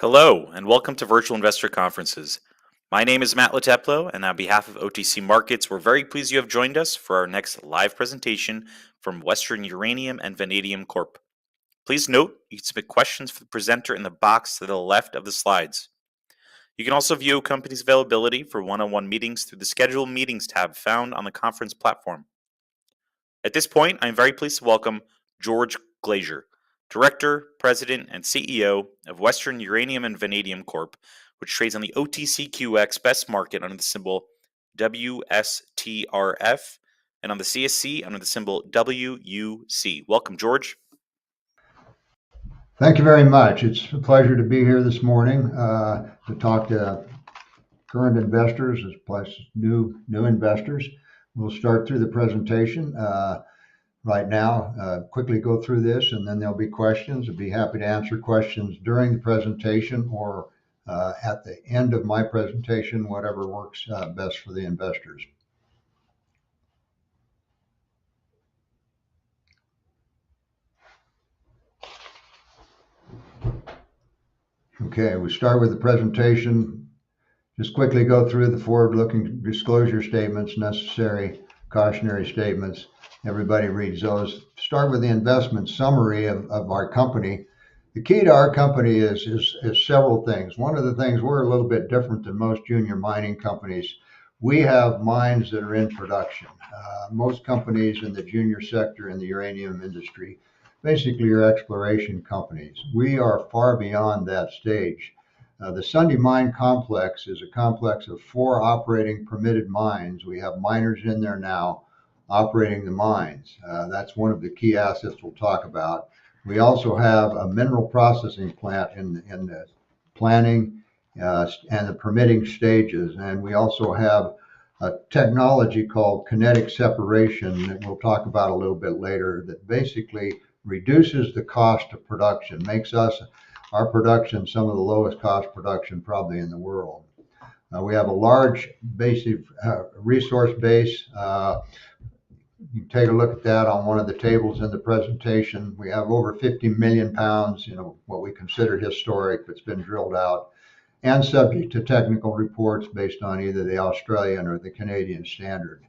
Hello, and welcome to Virtual Investor Conferences. My name is Matt Lateplo, and on behalf of OTC Markets, we're very pleased you have joined us for our next live presentation from Western Uranium and Vanadium Corp. Please note, you can submit questions for the presenter in the box to the left of the slides. You can also view a company's availability for one-on-one meetings through the Schedule Meetings tab found on the conference platform. At this point, I'm very pleased to welcome George Glazier, Director, President, and CEO of Western Uranium and Vanadium Corp., which trades on the OTCQX Best Market under the symbol WSTRF and on the CSE under the symbol WUC. Welcome, George. Thank you very much. It's a pleasure to be here this morning to talk to current investors as well as new investors. We'll start through the presentation right now, quickly go through this, and then there'll be questions. I'd be happy to answer questions during the presentation or at the end of my presentation, whatever works best for the investors. Okay, we start with the presentation. Just quickly go through the forward-looking disclosure statements, necessary cautionary statements. Everybody reads those. Start with the investment summary of our company. The key to our company is several things. One of the things, we're a little bit different than most junior mining companies. We have mines that are in production. Most companies in the junior sector in the uranium industry basically are exploration companies. We are far beyond that stage. The Sunday Mine Complex is a complex of 4 operating permitted mines. We have miners in there now operating the mines. That's one of the key assets we'll talk about. We also have a mineral processing plant in the planning and the permitting stages. And we also have a technology called kinetic separation that we'll talk about a little bit later that basically reduces the cost of production, makes our production some of the lowest cost production probably in the world. We have a large basic resource base. You can take a look at that on one of the tables in the presentation. We have over 50 million pounds, what we consider historic, that's been drilled out and subject to technical reports based on either the Australian or the Canadian standard.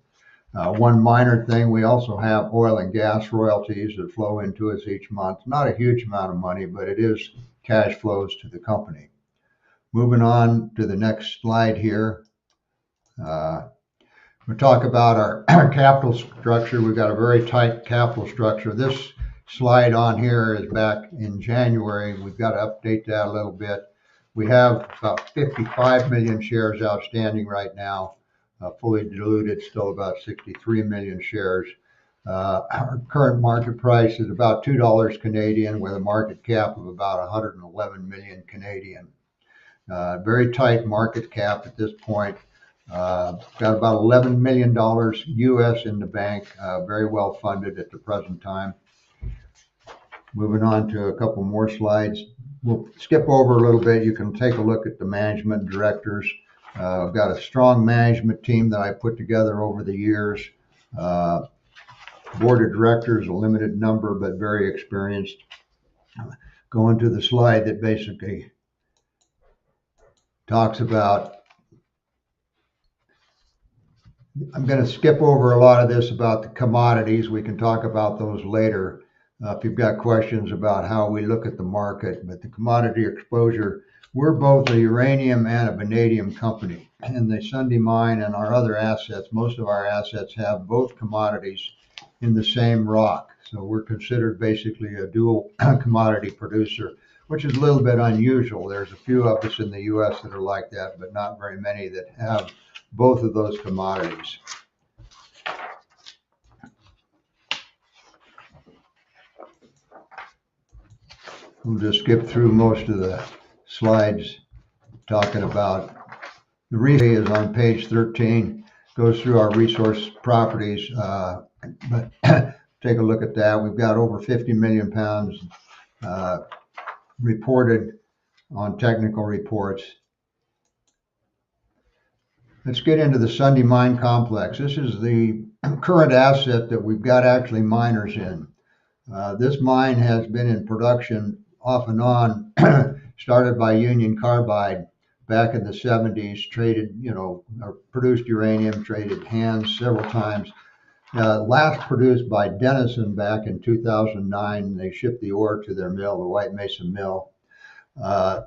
One minor thing, we also have oil and gas royalties that flow into us each month. Not a huge amount of money, but it is cash flows to the company. Moving on to the next slide here. We'll talk about our capital structure. We've got a very tight capital structure. This slide on here is back in January. We've got to update that a little bit. We have about 55 million shares outstanding right now. Fully diluted, still about 63 million shares. Our current market price is about $2 Canadian with a market cap of about 111 million Canadian. Very tight market cap at this point. Got about $11 million US in the bank, very well funded at the present time. Moving on to a couple more slides. We'll skip over a little bit. You can take a look at the management directors. I've got a strong management team that I put together over the years. Board of directors, a limited number, but very experienced. Going to the slide that basically talks about, I'm going to skip over a lot of this about the commodities. We can talk about those later if you've got questions about how we look at the market. But the commodity exposure, we're both a uranium and a vanadium company. And the Sunday Mine and our other assets, most of our assets have both commodities in the same rock. So we're considered basically a dual commodity producer, which is a little bit unusual. There's a few of us in the US that are like that, but not very many that have both of those commodities. We'll just skip through most of the slides talking about the resource is on page 13, goes through our resource properties, but take a look at that. We've got over 50 million pounds reported on technical reports. Let's get into the Sunday Mine Complex. This is the current asset that we've got actually miners in. This mine has been in production off and on started by Union Carbide back in the 70s, traded, or produced uranium, traded hands several times. Last produced by Denison back in 2009. They shipped the ore to their mill, the White Mesa Mill.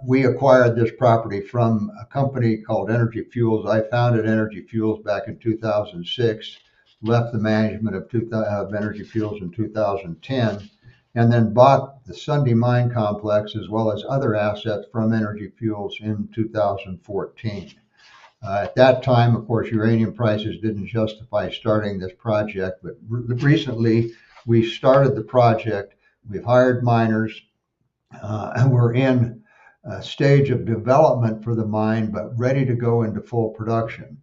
We acquired this property from a company called Energy Fuels. I founded Energy Fuels back in 2006, left the management of Energy Fuels in 2010, and then bought the Sunday Mine Complex as well as other assets from Energy Fuels in 2014. At that time, of course, uranium prices didn't justify starting this project, but recently we started the project. We've hired miners, and we're in a stage of development for the mine, but ready to go into full production.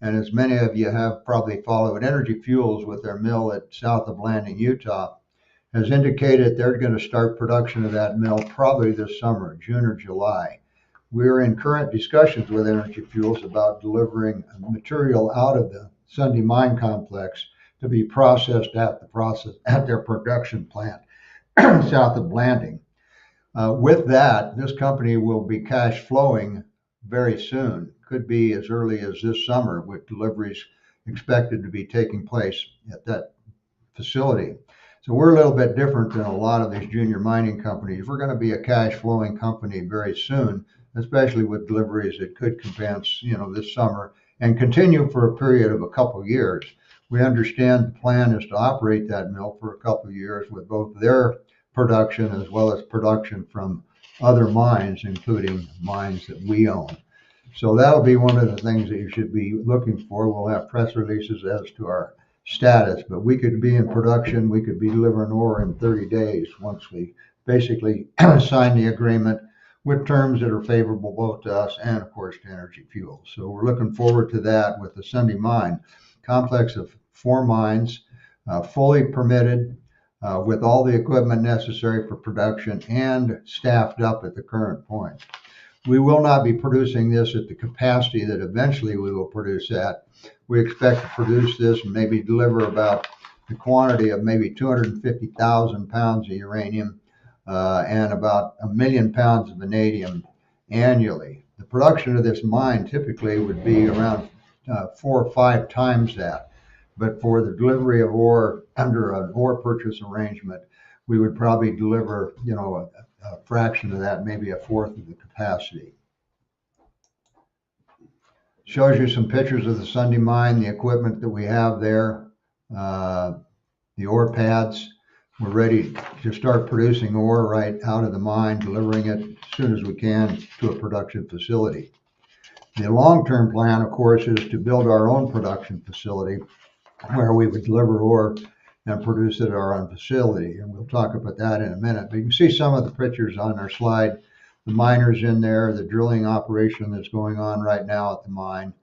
And as many of you have probably followed, Energy Fuels with their mill at south of Landing, Utah, has indicated they're going to start production of that mill probably this summer, June or July. We're in current discussions with Energy Fuels about delivering material out of the Sunday Mine Complex to be processed at their production plant south of Blanding. With that, this company will be cash flowing very soon. Could be as early as this summer, with deliveries expected to be taking place at that facility. So we're a little bit different than a lot of these junior mining companies. We're going to be a cash flowing company very soon, especially with deliveries that could commence, this summer and continue for a period of a couple of years. We understand the plan is to operate that mill for a couple of years with both their production as well as production from other mines, including mines that we own. So that'll be one of the things that you should be looking for. We'll have press releases as to our status, but we could be in production. We could be delivering ore in 30 days once we basically sign the agreement with terms that are favorable both to us and, of course, to Energy Fuels. So we're looking forward to that with the Sunday Mine complex of 4 mines, fully permitted, with all the equipment necessary for production and staffed up at the current point. We will not be producing this at the capacity that eventually we will produce at. We expect to produce this and maybe deliver about the quantity of maybe 250,000 pounds of uranium and about 1 million pounds of vanadium annually. The production of this mine typically would be around 4 or 5 times that. But for the delivery of ore under an ore purchase arrangement, we would probably deliver, a fraction of that, maybe a fourth of the capacity. Shows you some pictures of the Sunday Mine, the equipment that we have there, the ore pads. We're ready to start producing ore right out of the mine, delivering it as soon as we can to a production facility. The long-term plan, of course, is to build our own production facility where we would deliver ore and produce it at our own facility. And we'll talk about that in a minute. But you can see some of the pictures on our slide. The miners in there, the drilling operation that's going on right now at the mine,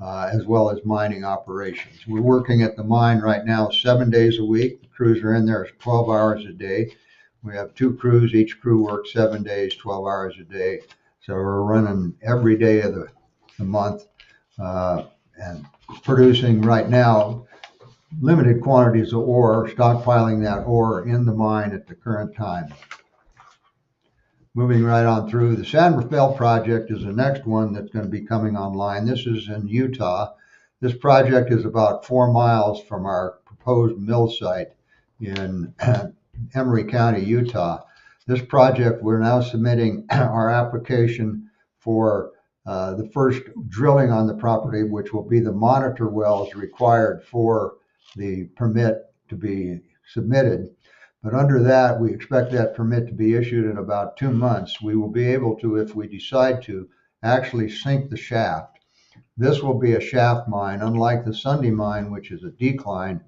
as well as mining operations. We're working at the mine right now 7 days a week. The crews are in there 12 hours a day. We have 2 crews. Each crew works 7 days, 12 hours a day. So we're running every day of the month and producing right now limited quantities of ore, stockpiling that ore in the mine at the current time. Moving right on through, the San Rafael project is the next one that's going to be coming online. This is in Utah. This project is about 4 miles from our proposed mill site in Emery County, Utah. This project, we're now submitting our application for the first drilling on the property, which will be the monitor wells required for the permit to be submitted. But under that, we expect that permit to be issued in about 2 months. We will be able to, if we decide to, actually sink the shaft. This will be a shaft mine, unlike the Sunday Mine, which is a decline.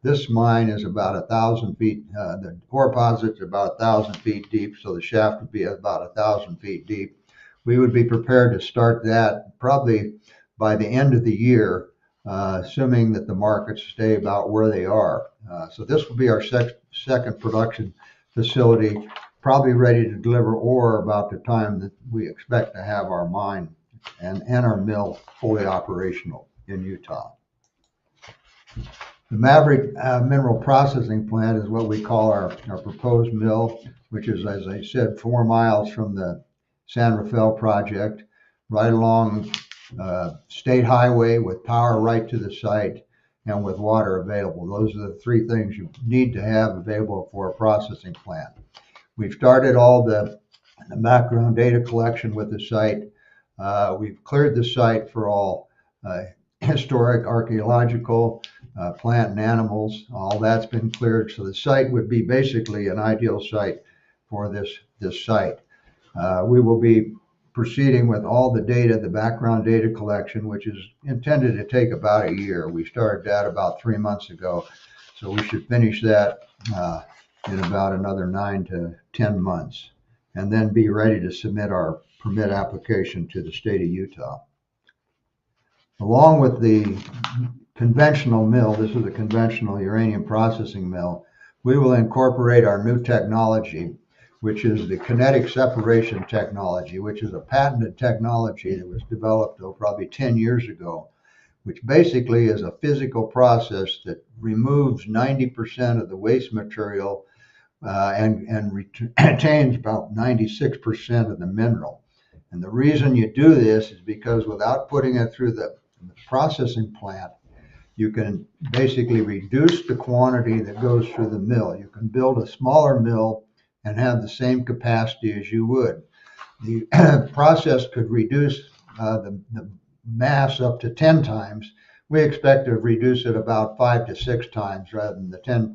This mine is about 1,000 feet. The ore deposit's about 1,000 feet deep, so the shaft would be about 1,000 feet deep. We would be prepared to start that probably by the end of the year, assuming that the markets stay about where they are. So this will be our second production facility, probably ready to deliver ore about the time that we expect to have our mine and our mill fully operational in Utah. The Maverick Mineral Processing Plant is what we call our proposed mill, which is, as I said, 4 miles from the San Rafael project, right along State Highway with power right to the site and with water available. Those are the three things you need to have available for a processing plant. We've started all the background data collection with the site. We've cleared the site for all historic, archaeological, plant and animals. All that's been cleared. So the site would be basically an ideal site for this site. We will be proceeding with all the data, the background data collection, which is intended to take about a year. We started that about 3 months ago. So we should finish that in about another 9 to 10 months, and then be ready to submit our permit application to the state of Utah. Along with the conventional mill, this is a conventional uranium processing mill, we will incorporate our new technology, which is the kinetic separation technology, which is a patented technology that was developed probably 10 years ago, which basically is a physical process that removes 90% of the waste material and retains about 96% of the mineral. And the reason you do this is because without putting it through the processing plant, you can basically reduce the quantity that goes through the mill. You can build a smaller mill and have the same capacity as you would. The process could reduce the mass up to 10 times. We expect to reduce it about 5 to 6 times rather than the 10%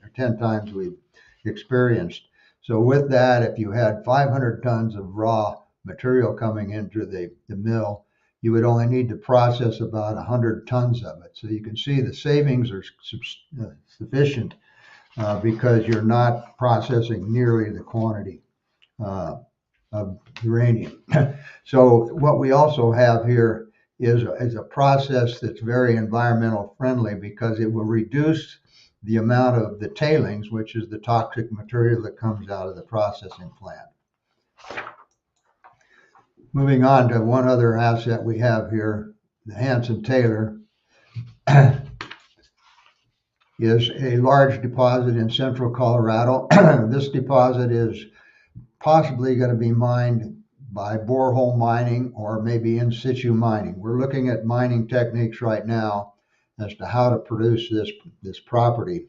or 10 times we've experienced. So with that, if you had 500 tons of raw material coming into the mill, you would only need to process about 100 tons of it. So you can see the savings are sufficient because you're not processing nearly the quantity of uranium. So what we also have here is a process that's very environmental friendly because it will reduce the amount of the tailings, which is the toxic material that comes out of the processing plant. Moving on to one other asset we have here, the Hanson Taylor is a large deposit in central Colorado. This deposit is possibly going to be mined by borehole mining or maybe in situ mining. We're looking at mining techniques right now as to how to produce this property.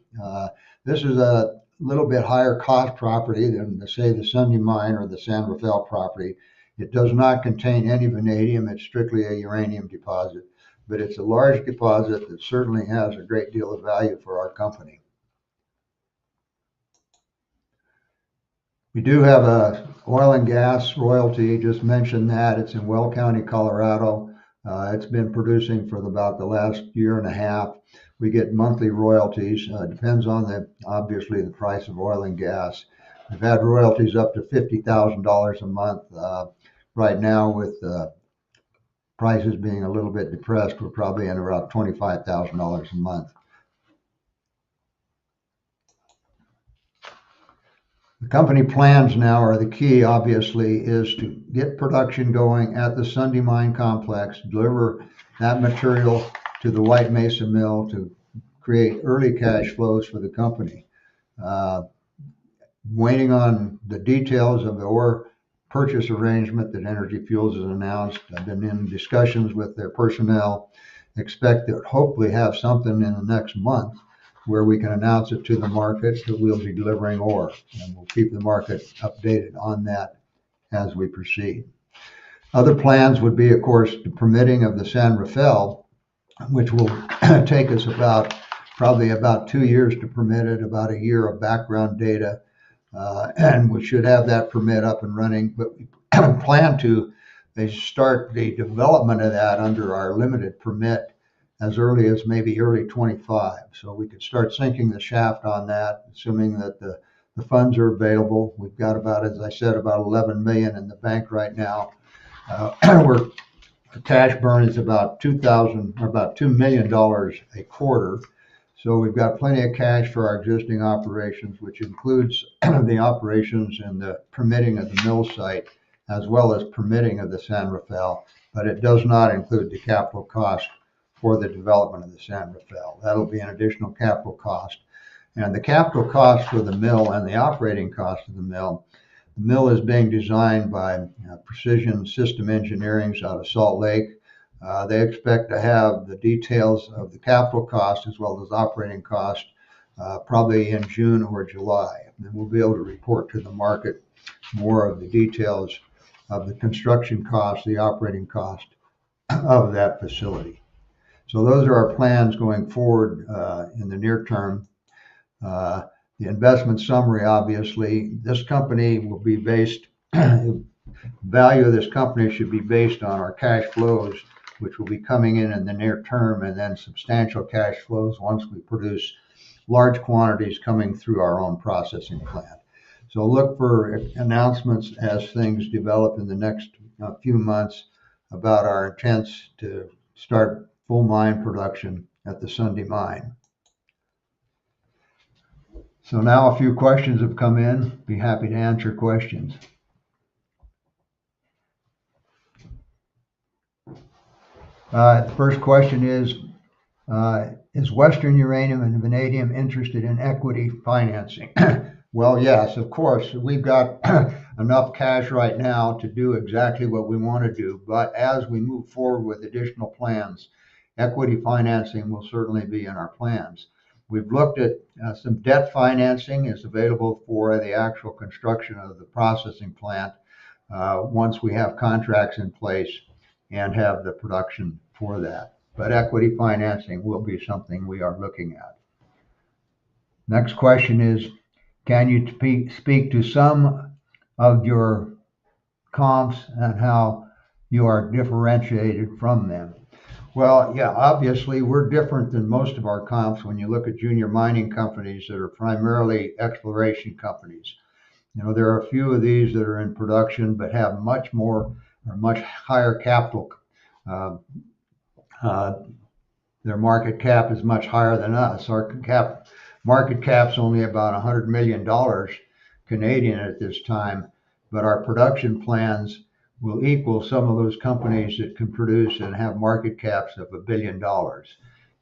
This is a little bit higher cost property than, say, the Sunday Mine or the San Rafael property. It does not contain any vanadium. It's strictly a uranium deposit, but it's a large deposit that certainly has a great deal of value for our company. We do have a oil and gas royalty, just mentioned that. It's in Well County, Colorado. It's been producing for about the last year and a half. We get monthly royalties. Depends on obviously the price of oil and gas. We've had royalties up to $50,000 a month. Right now, with prices being a little bit depressed, we're probably in about $25,000 a month. The company plans now, or the key obviously, is to get production going at the Sunday Mine complex, deliver that material to the White Mesa mill to create early cash flows for the company. Waiting on the details of the ore purchase arrangement that Energy Fuels has announced. I've been in discussions with their personnel. Expect to hopefully have something in the next month where we can announce it to the market that we'll be delivering ore, and we'll keep the market updated on that as we proceed. Other plans would be, of course, the permitting of the San Rafael, which will take us probably about 2 years to permit it, about a year of background data, and we should have that permit up and running. But we plan to start the development of that under our limited permit as early as maybe early 25. So we could start sinking the shaft on that, assuming that the funds are available. We've got about, as I said, about 11 million in the bank right now. The cash burn is about $2 million a quarter. So we've got plenty of cash for our existing operations, which includes the operations and the permitting of the mill site, as well as permitting of the San Rafael, but it does not include the capital cost for the development of the San Rafael. That'll be an additional capital cost. And the capital cost for the mill and the operating cost of the mill, The mill is being designed by Precision System Engineering out of Salt Lake. They expect to have the details of the capital cost as well as operating cost probably in June or July. And we'll be able to report to the market more of the details of the construction cost, the operating cost of that facility. So those are our plans going forward in the near term. The investment summary, obviously, this company will be based, value of this company should be based on our cash flows, which will be coming in the near term, and then substantial cash flows once we produce large quantities coming through our own processing plant. So look for announcements as things develop in the next few months about our intents to start full mine production at the Sunday mine. So now a few questions have come in. Be happy to answer questions. First question is Western Uranium and Vanadium interested in equity financing? Well, yes, of course. We've got enough cash right now to do exactly what we want to do. But as we move forward with additional plans, equity financing will certainly be in our plans. We've looked at some debt financing is available for the actual construction of the processing plant once we have contracts in place and have the production for that. But equity financing will be something we are looking at. Next question is, can you speak to some of your comps and how you are differentiated from them? Well, yeah, obviously we're different than most of our comps when you look at junior mining companies that are primarily exploration companies. You know, there are a few of these that are in production but have much higher capital. Their market cap is much higher than us. Our market cap's only about $100 million Canadian at this time, but our production plans will equal some of those companies that can produce and have market caps of $1 billion.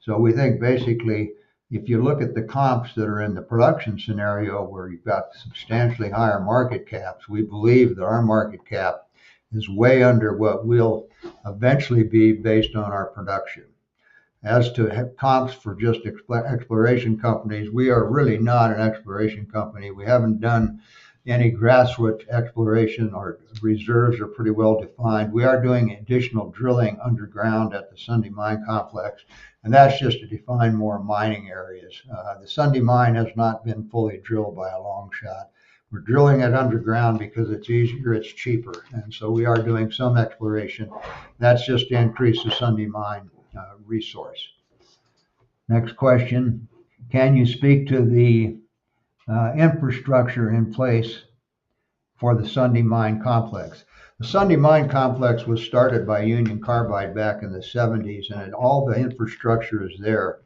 So we think basically, if you look at the comps that are in the production scenario where you've got substantially higher market caps, we believe that our market cap is way under what will eventually be based on our production. As to comps for just exploration companies, we are really not an exploration company. We haven't done any grassroots exploration. Our reserves are pretty well defined. We are doing additional drilling underground at the Sunday Mine complex, and that's just to define more mining areas. The Sunday Mine has not been fully drilled by a long shot. We're drilling it underground because it's easier, it's cheaper, and so we are doing some exploration. That's just to increase the Sunday Mine resource. Next question, can you speak to the infrastructure in place for the Sunday Mine complex? The Sunday Mine complex was started by Union Carbide back in the 70s, and all the infrastructure is there.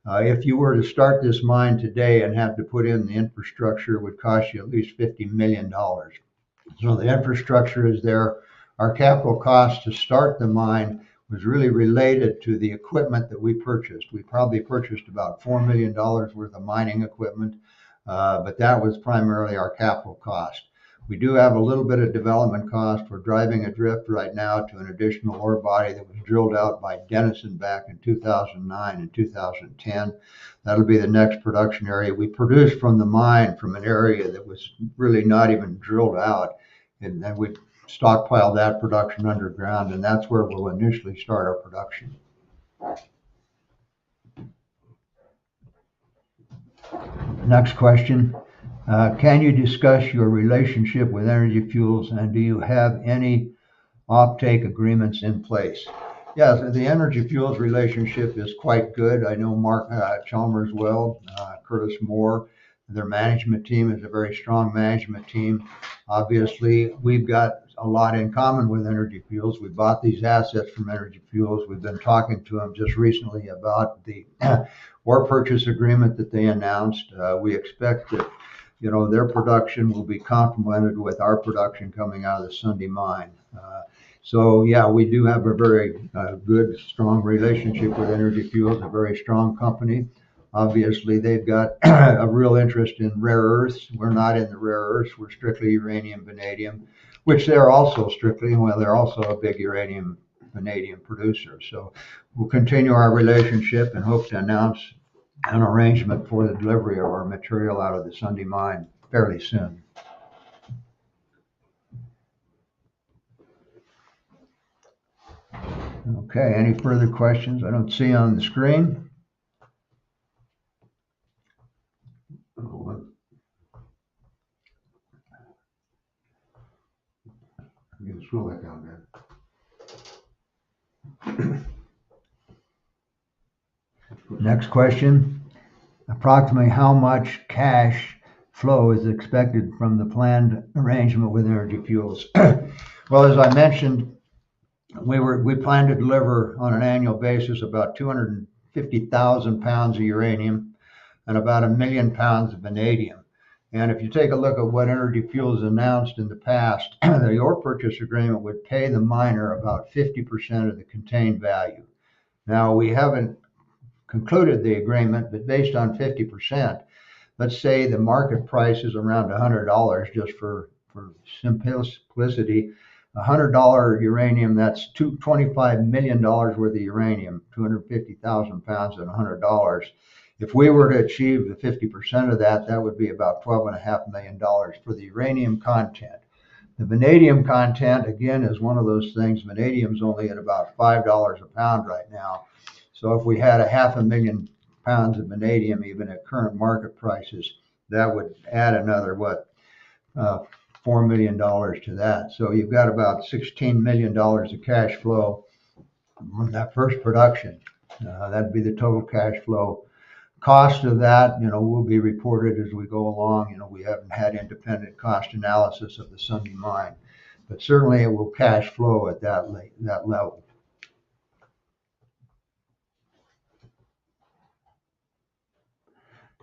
If you were to start this mine today and have to put in the infrastructure, it would cost you at least $50 million. So the infrastructure is there. Our capital cost to start the mine was really related to the equipment that we purchased. We probably purchased about $4 million worth of mining equipment, but that was primarily our capital cost. We do have a little bit of development cost. We're driving a drift right now to an additional ore body that was drilled out by Denison back in 2009 and 2010. That'll be the next production area. We produced from the mine from an area that was really not even drilled out, and then we stockpile that production underground, and that's where we'll initially start our production. Next question. Can you discuss your relationship with Energy Fuels, and do you have any offtake agreements in place? Yes, the Energy Fuels relationship is quite good. I know Mark Chalmers well, Curtis Moore. Their management team is a very strong management team. Obviously, we've got a lot in common with Energy Fuels. We bought these assets from Energy Fuels. We've been talking to them just recently about the ore purchase agreement that they announced. We expect that their production will be complemented with our production coming out of the Sunday Mine. So yeah, we do have a very good, strong relationship with Energy Fuels, a very strong company. Obviously, they've got a real interest in rare earths. We're not in the rare earths. We're strictly uranium, vanadium, which they're also strictly, well, they're also a big uranium, vanadium producer. So we'll continue our relationship and hope to announce an arrangement for the delivery of our material out of the Sunday mine fairly soon. Okay, any further questions? I don't see on the screen. I'm gonna scroll that down there. Next question. Approximately how much cash flow is expected from the planned arrangement with Energy Fuels? Well, as I mentioned, we plan to deliver on an annual basis about 250,000 pounds of uranium and about 1 million pounds of vanadium. And if you take a look at what Energy Fuels announced in the past, the ore purchase agreement would pay the miner about 50% of the contained value. Now, we haven't concluded the agreement, but based on 50%, let's say the market price is around $100, just for simplicity. $100 uranium, that's $25 million worth of uranium, 250,000 pounds at $100. If we were to achieve the 50% of that, that would be about $12.5 million for the uranium content. The vanadium content, again, is one of those things. Vanadium's only at about $5 a pound right now. So if we had 500,000 pounds of vanadium, even at current market prices, that would add another, $4 million to that. So you've got about $16 million of cash flow from that first production. That'd be the total cash flow. Cost of that, will be reported as we go along. We haven't had independent cost analysis of the Sunday mine, but certainly it will cash flow at that level.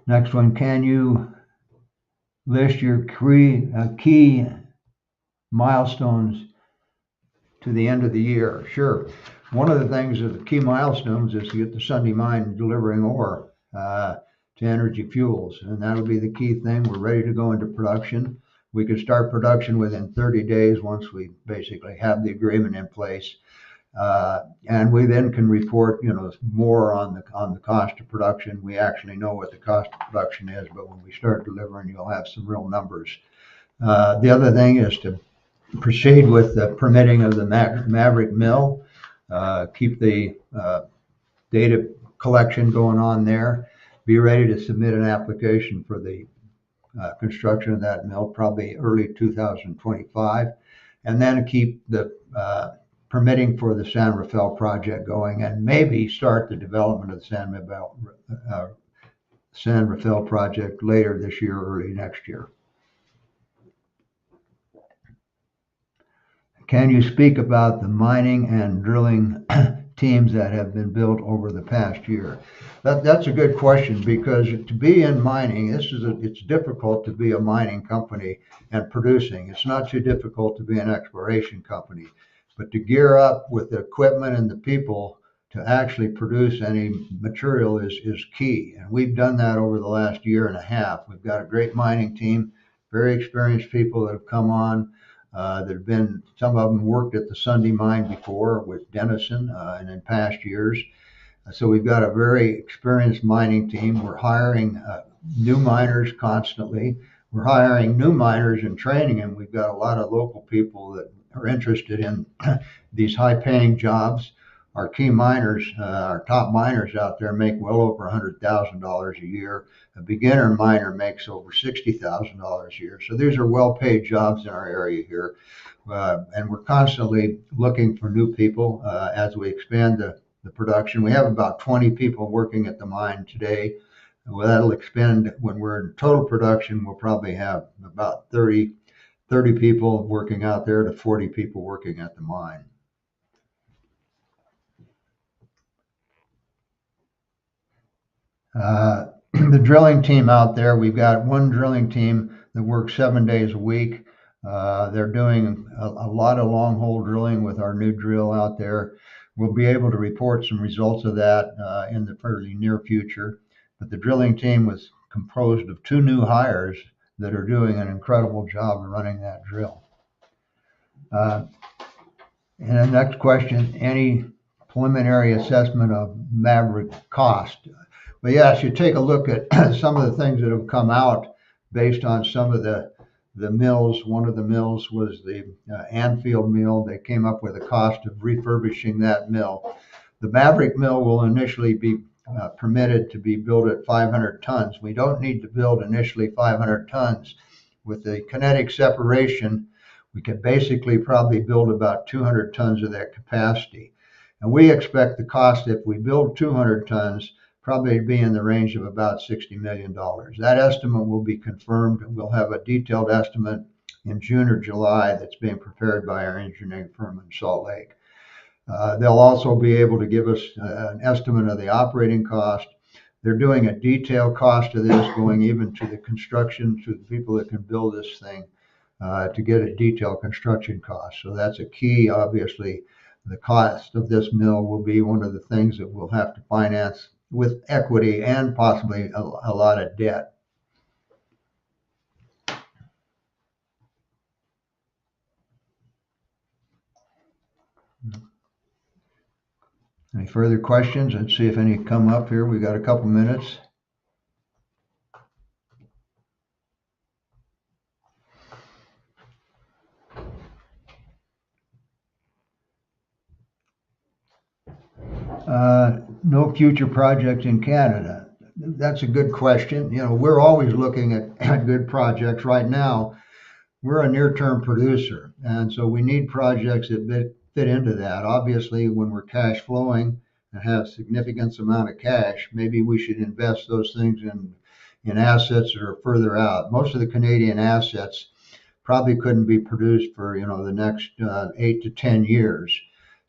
Next one, can you list your key milestones to the end of the year? Sure. One of the things of the key milestones is to get the Sunday mine delivering ore to Energy Fuels, and that'll be the key thing. We're ready to go into production. We can start production within 30 days once we basically have the agreement in place. And we then can report, more on the cost of production. We actually know what the cost of production is, but when we start delivering, you'll have some real numbers. The other thing is to proceed with the permitting of the Maverick mill, keep the data collection going on there, be ready to submit an application for the construction of that mill, probably early 2025, and then keep the permitting for the San Rafael project going, and maybe start the development of the San Rafael project later this year, early next year. Can you speak about the mining and drilling teams that have been built over the past year? That's a good question, because to be in mining, it's difficult to be a mining company and producing. It's not too difficult to be an exploration company. But to gear up with the equipment and the people to actually produce any material is key. And we've done that over the last year and a half. We've got a great mining team, very experienced people that have come on, some of them worked at the Sunday mine before with Denison and in past years. So we've got a very experienced mining team. We're hiring new miners constantly. We're hiring new miners and training them. We've got a lot of local people that are interested in these high-paying jobs. Our key miners, our top miners out there make well over $100,000 a year. A beginner miner makes over $60,000 a year. So these are well-paid jobs in our area here. And we're constantly looking for new people as we expand the production. We have about 20 people working at the mine today. Well, that'll expand when we're in total production. We'll probably have about 30 people working out there to 40 people working at the mine. The drilling team out there, we've got one drilling team that works 7 days a week. They're doing a lot of long hole drilling with our new drill out there. We'll be able to report some results of that in the fairly near future. but the drilling team was composed of 2 new hires that are doing an incredible job of running that drill. And the next question, any preliminary assessment of Maverick cost? But yes, you take a look at some of the things that have come out based on some of the mills. One of the mills was the Anfield mill. They came up with a cost of refurbishing that mill. The Maverick mill will initially be permitted to be built at 500 tons. We don't need to build initially 500 tons. With the kinetic separation, we could basically probably build about 200 tons of that capacity. And we expect the cost, if we build 200 tons, probably be in the range of about $60 million. That estimate will be confirmed, and we'll have a detailed estimate in June or July that's being prepared by our engineering firm in Salt Lake. They'll also be able to give us an estimate of the operating cost. They're doing a detailed cost of this, going even to the construction, to the people that can build this thing, to get a detailed construction cost. So that's a key. Obviously, the cost of this mill will be one of the things that we'll have to finance with equity and possibly a lot of debt. Any further questions? Let's see if any come up here. We got a couple minutes. No future project in Canada. That's a good question. You know, we're always looking at good projects. Right now, we're a near-term producer, and so we need projects that fit into that. Obviously, when we're cash flowing and have significant amount of cash, maybe we should invest those things in assets that are further out. Most of the Canadian assets probably couldn't be produced for, you know, the next 8 to 10 years.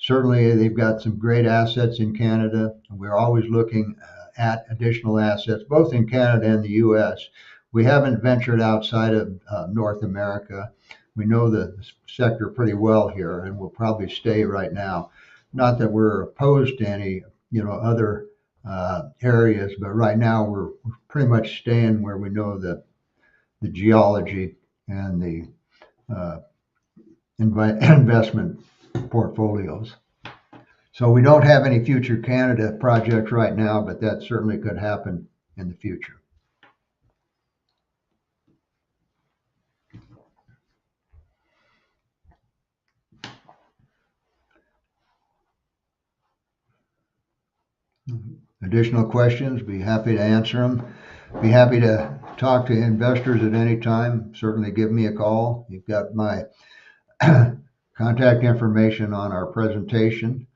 Certainly, they've got some great assets in Canada. We're always looking at additional assets, both in Canada and the U.S. We haven't ventured outside of North America. We know the sector pretty well here, and we'll probably stay right now. Not that we're opposed to any, you know, other areas, but right now we're pretty much staying where we know the geology and the investment portfolios. So we don't have any future Canada projects right now, but that certainly could happen in the future. Additional questions, be happy to answer them. Be happy to talk to investors at any time. Certainly give me a call. You've got my contact information on our presentation.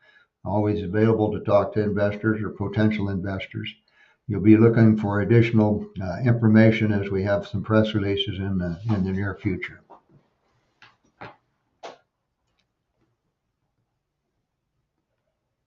Always available to talk to investors or potential investors. You'll be looking for additional information as we have some press releases in the near future.